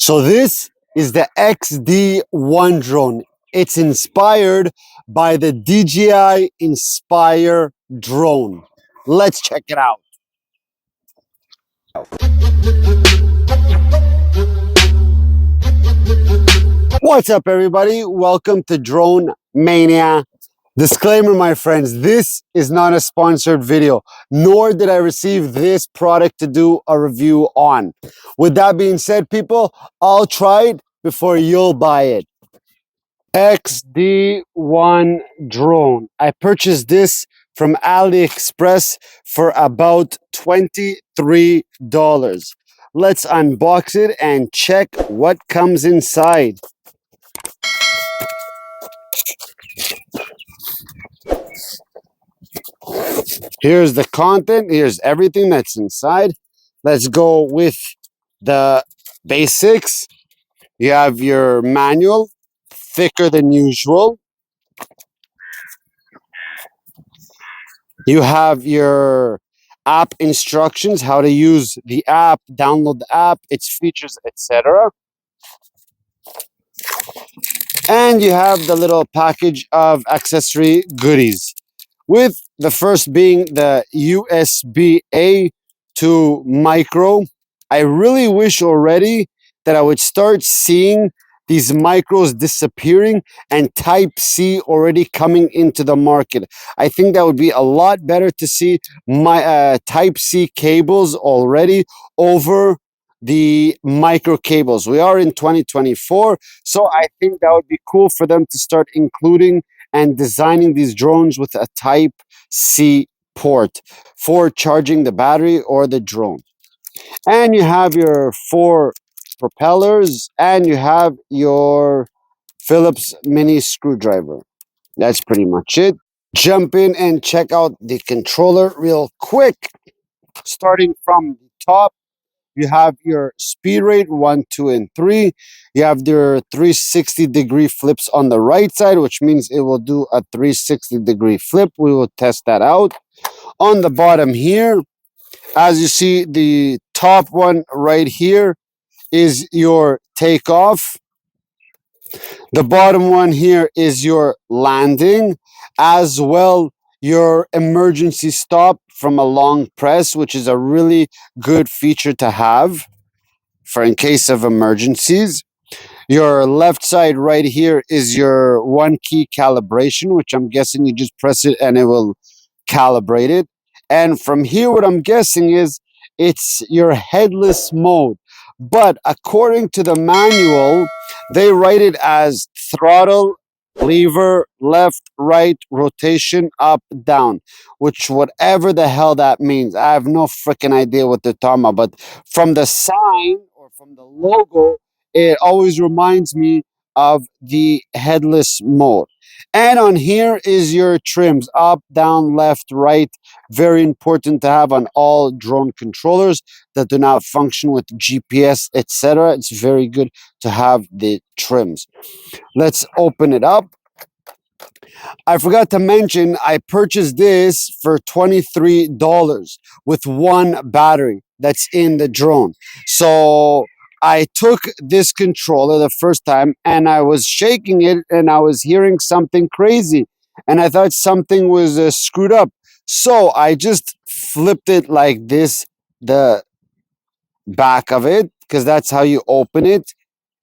So this is the XD1 drone. It's inspired by the Dji Inspire Drone. Let's check it out. What's up, everybody? Welcome to Drone Mania. Disclaimer, my friends, this is not a sponsored video, nor did I receive this product to do a review on. With that being said, people, I'll try it before you'll buy it. XD1 drone. I purchased this from AliExpress for about $23. Let's unbox it and check what comes inside. Here's the content. Here's everything that's inside. Let's go with the basics. You have your manual, thicker than usual. You have your app instructions, how to use the app, download the app, its features, etc. And you have the little package of accessory goodies, with the first being the USB-A to micro. I really wish already that I would start seeing these micros disappearing and Type-C already coming into the market. I think that would be a lot better to see my Type-C cables already over the micro cables. We are in 2024, so I think that would be cool for them to start including and designing these drones with a Type-C port for charging the battery or the drone. And you have your 4 propellers, and you have your Phillips mini screwdriver. That's pretty much it. Jump in and check out the controller real quick. Starting from the top, you have your speed rate 1, 2, and 3. You have your 360-degree flips on the right side, which means it will do a 360-degree flip. We will test that out. On the bottom here, as you see, the top one right here is your takeoff. The bottom one here is your landing, as well your emergency stop from a long press, which is a really good feature to have for in case of emergencies. Your left side right here is your 1-key calibration, which I'm guessing you just press it and it will calibrate it. And from here, what I'm guessing is it's your headless mode. But according to the manual, they write it as throttle, lever, left, right, rotation, up, down, which whatever the hell that means. I have no freaking idea what they're talking about. But from the sign or from the logo, it always reminds me of the headless mode. And on here is your trims, up, down, left, right. Very important to have on all drone controllers that do not function with GPS, etc. It's very good to have the trims. Let's open it up. I forgot to mention, I purchased this for $23 with one battery that's in the drone. So I took this controller the first time and I was shaking it and I was hearing something crazy. And I thought something was screwed up. So I just flipped it like this, the back of it, because that's how you open it.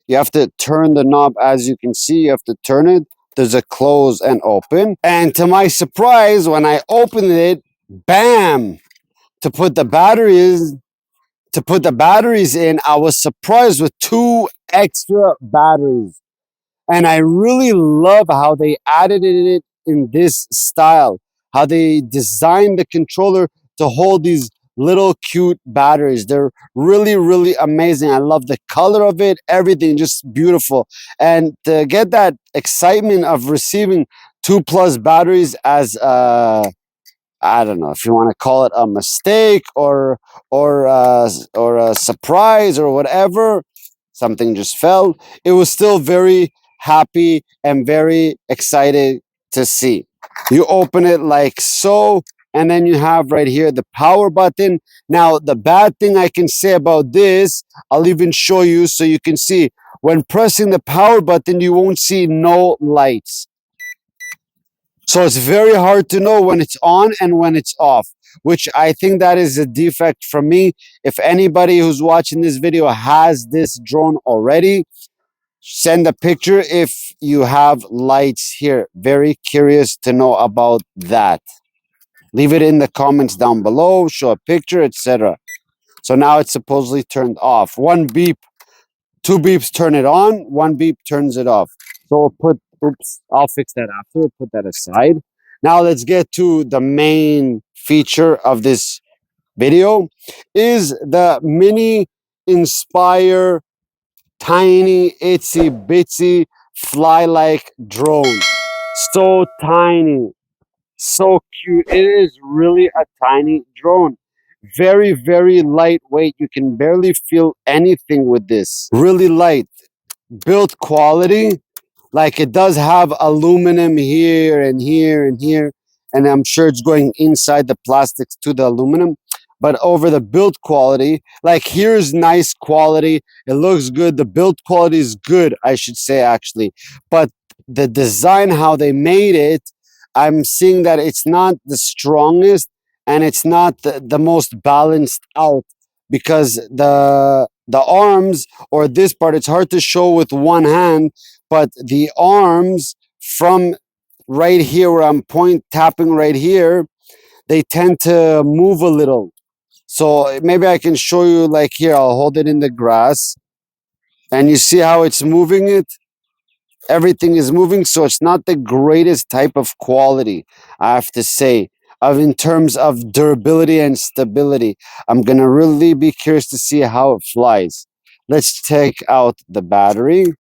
You have to turn the knob, as you can see, you have to turn it. There's a close and open. And to my surprise, when I opened it, bam, to put the batteries in, I was surprised with 2 extra batteries. And I really love how they added it in this style, how they designed the controller to hold these little cute batteries. They're really, really amazing. I love the color of it, everything just beautiful. And to get that excitement of receiving 2+ batteries as I don't know if you want to call it a mistake or a surprise or whatever, something just fell. It was still very happy and very excited to see. You open it like so, And then you have right here the power button. Now, the bad thing I can say about this, I'll even show you so you can see. When pressing the power button, you won't see no lights. So it's very hard to know when it's on and when it's off, which I think that is a defect from me. If anybody who's watching this video has this drone already, send a picture if you have lights here. Very curious to know about that. Leave it in the comments down below, show a picture, etc. So now it's supposedly turned off. One beep, two beeps turn it on, one beep turns it off. So we'll put, oops, I'll fix that after, we'll put that aside. Now let's get to the main feature of this video, is the Mini Inspire tiny, itsy bitsy, fly-like drone. So tiny, so cute. It is really a tiny drone. Very, very lightweight. You can barely feel anything with this. Really light. Build quality. Like, it does have aluminum here and here and here. And I'm sure it's going inside the plastics to the aluminum. But over the build quality, like, here's nice quality. It looks good. The build quality is good, I should say, actually. But the design, how they made it, I'm seeing that it's not the strongest and it's not the most balanced out, because the arms, or this part, it's hard to show with one hand, but the arms from right here where I'm tapping right here, they tend to move a little. So maybe I can show you, like here, I'll hold it in the grass and you see how it's moving it. Everything is moving, so it's not the greatest type of quality, I have to say, of in terms of durability and stability. I'm gonna really be curious to see how it flies. Let's take out the battery.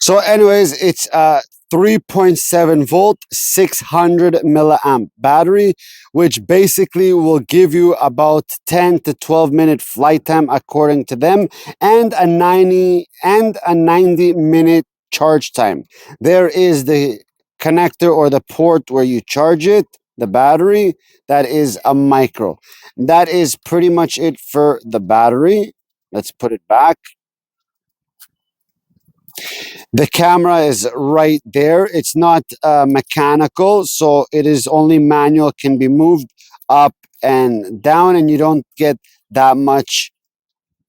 So anyways, it's a 3.7 volt, 600 milliamp battery, which basically will give you about 10 to 12 minute flight time according to them, and a 90 minute charge time. There is the connector or the port where you charge it, the battery. That is a micro. That is pretty much it for the battery. Let's put it back. The camera is right there. It's not mechanical, so it is only manual, can be moved up and down, and you don't get that much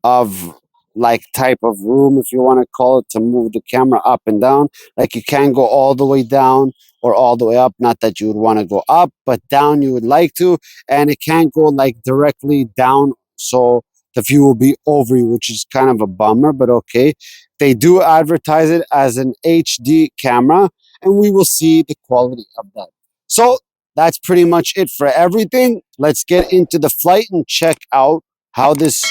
of, like, type of room, if you want to call it, to move the camera up and down. Like, you can go all the way down or all the way up. Not that you would want to go up, but down you would like to. And it can't go like directly down, so the view will be over you, which is kind of a bummer, but okay. They do advertise it as an HD camera, and we will see the quality of that. So that's pretty much it for everything. Let's get into the flight and check out how this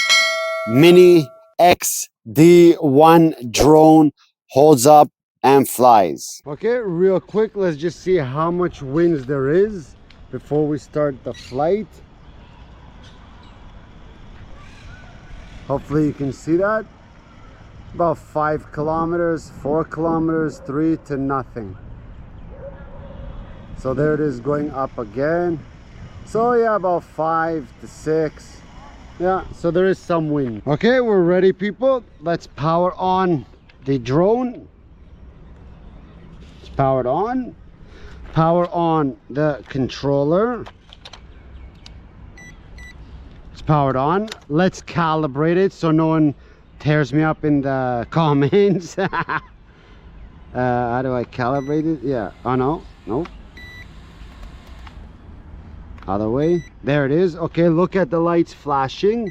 Mini XD1 drone holds up and flies. Okay, real quick, let's just see how much winds there is before we start the flight. Hopefully you can see that. About 5 kilometers, 4 kilometers, 3 to nothing. So there it is, going up again. So yeah, about 5 to 6. Yeah, so there is some wind. Okay, we're ready, people. Let's power on the drone. It's powered on. Power on the controller. It's powered on. Let's calibrate it so no one tears me up in the comments. How do I calibrate it? Yeah. Oh no, nope. Other way. There it is. Okay, look at the lights flashing.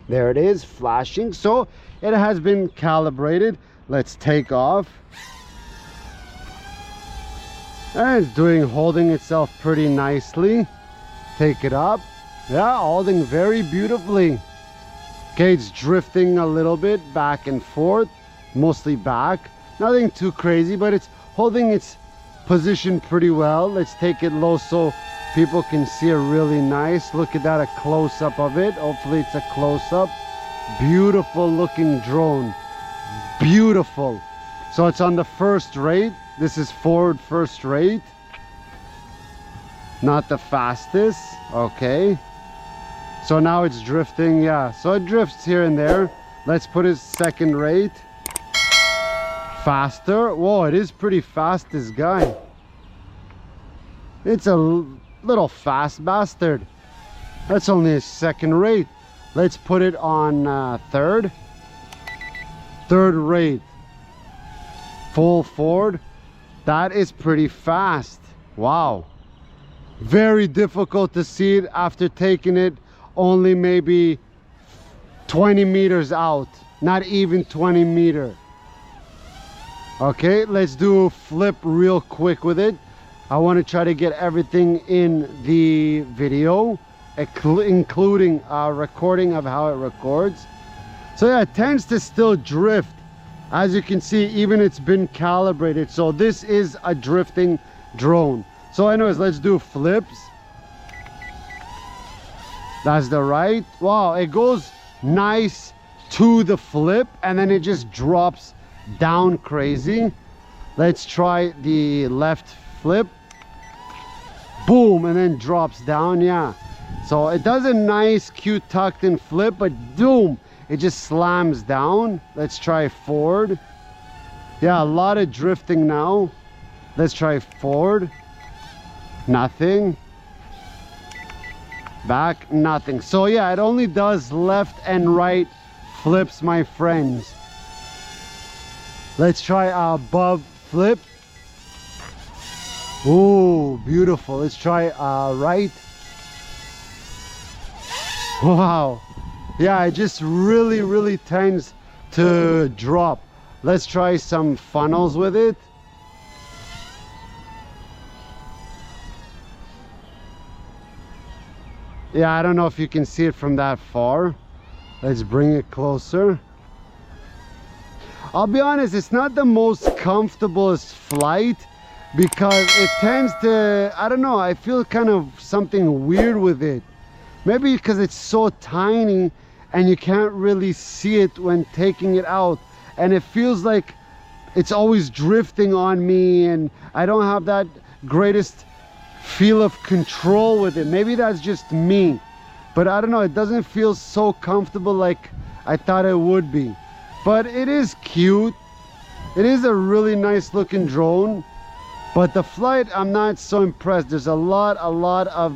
There it is, flashing. So it has been calibrated. Let's take off. And it's holding itself pretty nicely. Take it up. Yeah, holding very beautifully. Okay, it's drifting a little bit back and forth, mostly back. Nothing too crazy, but it's holding its position pretty well. Let's take it low so people can see it really nice. Look at that, a close-up of it. Hopefully it's a close-up. Beautiful looking drone. Beautiful. So it's on the first rate. This is forward first rate. Not the fastest. Okay. So now it's drifting. Yeah, so it drifts here and there. Let's put it second rate. Faster. Whoa, it is pretty fast, this guy. It's a little fast bastard. That's only a second rate. Let's put it on third rate. Full forward. That is pretty fast. Wow. Very difficult to see it after taking it only maybe 20 meters out. Not even 20 meters. Okay, let's do a flip real quick with it. I want to try to get everything in the video, including a recording of how it records. So yeah, it tends to still drift. As you can see, even it's been calibrated. So this is a drifting drone. So anyways, let's do flips. That's the right. Wow, it goes nice to the flip and then it just drops down crazy. Let's try the left flip. Boom, and then drops down. Yeah, so it does a nice cute tucked in flip, but boom, it just slams down. Let's try forward. Yeah, a lot of drifting now. Let's try forward. Nothing. Back, nothing. So yeah, it only does left and right flips, my friends. Let's try above flip. Oh, beautiful. Let's try right. Wow. Yeah, it just really tends to drop. Let's try some funnels with it. Yeah, I don't know if you can see it from that far. Let's bring it closer. I'll be honest, it's not the most comfortable flight because it tends to, I don't know, I feel kind of something weird with it. Maybe because it's so tiny and you can't really see it when taking it out, and it feels like it's always drifting on me and I don't have that greatest feel of control with it. Maybe that's just me, but I don't know, it doesn't feel so comfortable like I thought it would be. But it is cute. It is a really nice looking drone, but the flight, I'm not so impressed. There's a lot of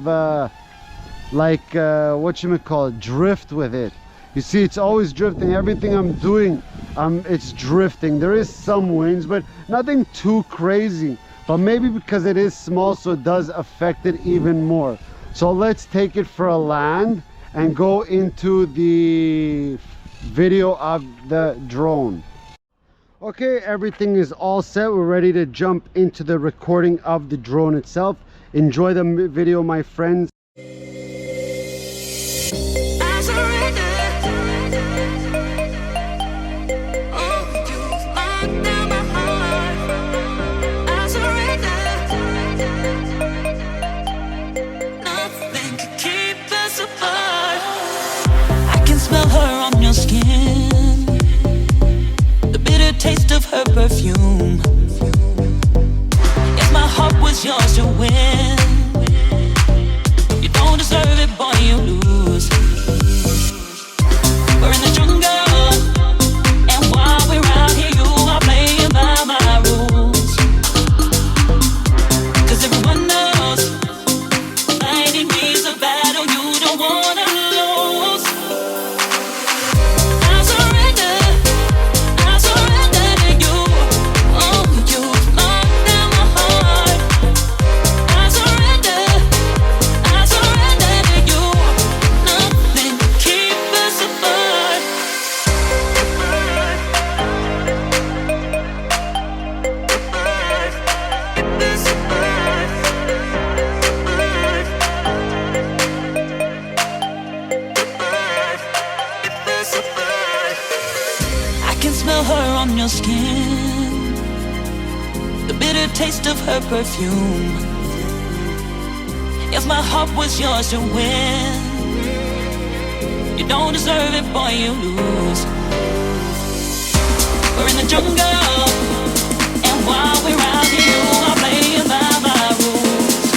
drift with it. You see, it's always drifting. Everything I'm doing, it's drifting. There is some winds, but nothing too crazy. But maybe because it is small, so it does affect it even more. So let's take it for a land and go into the video of the drone. Okay, everything is all set. We're ready to jump into the recording of the drone itself. Enjoy the video, my friends. Taste of her perfume. If my heart was yours to win, you don't deserve it, boy, you lose. We're in the jungle, and while we're out here, you are playing by my rules. 'Cause everyone knows fighting me's a battle you don't wanna lose. Skin, the bitter taste of her perfume. If my heart was yours to win, you don't deserve it, boy, you lose. We're in the jungle, and while we're out here, you are playing by my rules.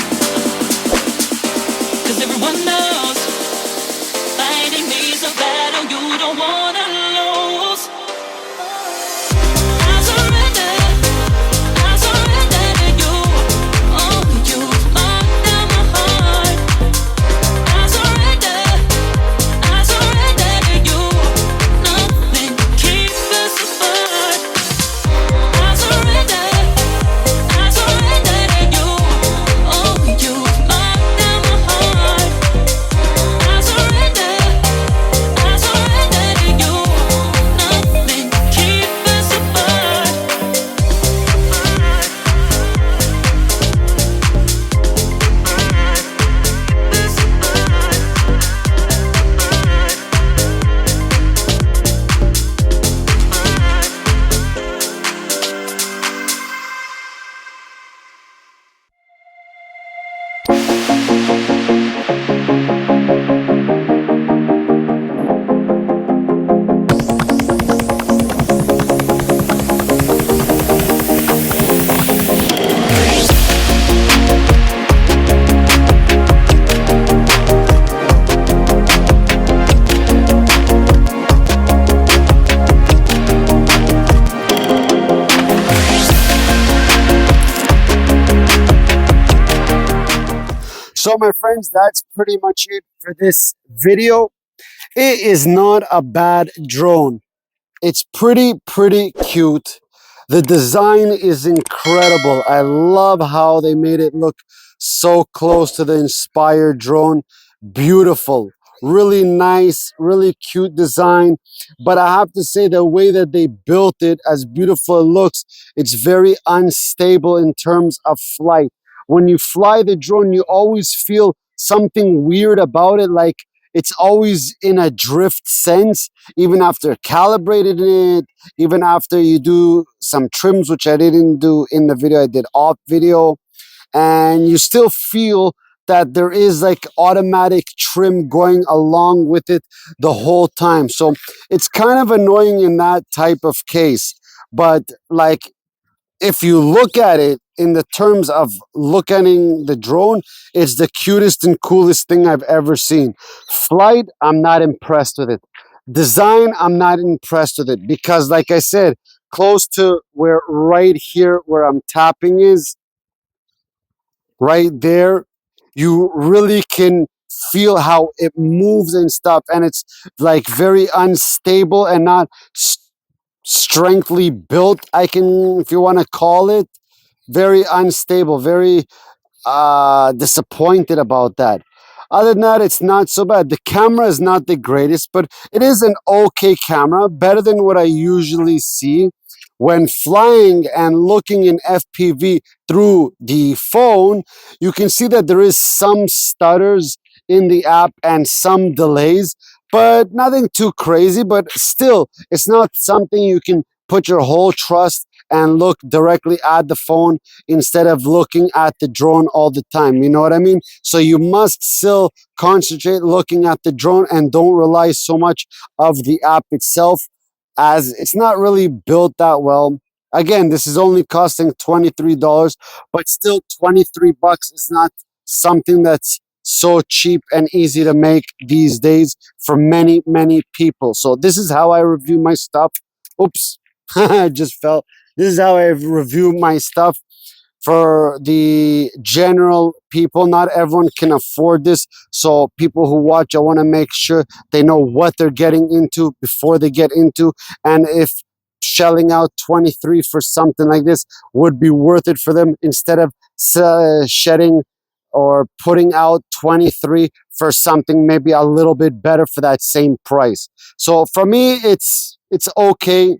So my friends, that's pretty much it for this video. It is not a bad drone. It's pretty cute. The design is incredible. I love how they made it look so close to the Inspire drone. Beautiful, really nice, really cute design. But I have to say, the way that they built it, as beautiful it looks, it's very unstable in terms of flight. When you fly the drone, you always feel something weird about it, like it's always in a drift sense, even after calibrating it, even after you do some trims, which I didn't do in the video, I did off video, and you still feel that there is like automatic trim going along with it the whole time. So it's kind of annoying in that type of case. But like, if you look at it in the terms of looking the drone, it's the cutest and coolest thing I've ever seen. Flight, I'm not impressed with it. Design, I'm not impressed with it, because like I said, close to where right here where I'm tapping is, right there, you really can feel how it moves and stuff, and it's like very unstable and not strengthly built, I can, if you want to call it. Very unstable, very disappointed about that. Other than that, it's not so bad. The camera is not the greatest, but it is an okay camera, better than what I usually see. When flying and looking in FPV through the phone, you can see that there is some stutters in the app and some delays, but nothing too crazy. But still, it's not something you can put your whole trust and look directly at the phone instead of looking at the drone all the time. You know what I mean? So you must still concentrate looking at the drone and don't rely so much of the app itself, as it's not really built that well. Again, this is only costing $23, but still 23 bucks is not something that's so cheap and easy to make these days for many people. So this is how I review my stuff. Oops, I just fell. This is how I review my stuff for the general people. Not everyone can afford this. So people who watch, I want to make sure they know what they're getting into before they get into. And if shelling out 23 for something like this would be worth it for them, instead of shedding or putting out 23 for something maybe a little bit better for that same price. So for me, it's okay.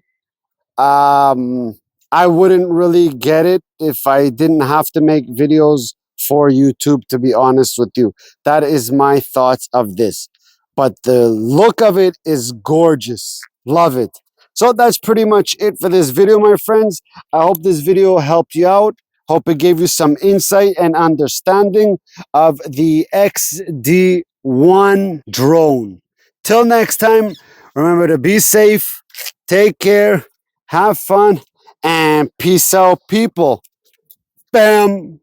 I wouldn't really get it if I didn't have to make videos for YouTube, to be honest with you. That is my thoughts of this. But the look of it is gorgeous. Love it. So that's pretty much it for this video, my friends. I hope this video helped you out. Hope it gave you some insight and understanding of the XD1 drone. Till next time, remember to be safe, take care, have fun, and peace out, people. Bam.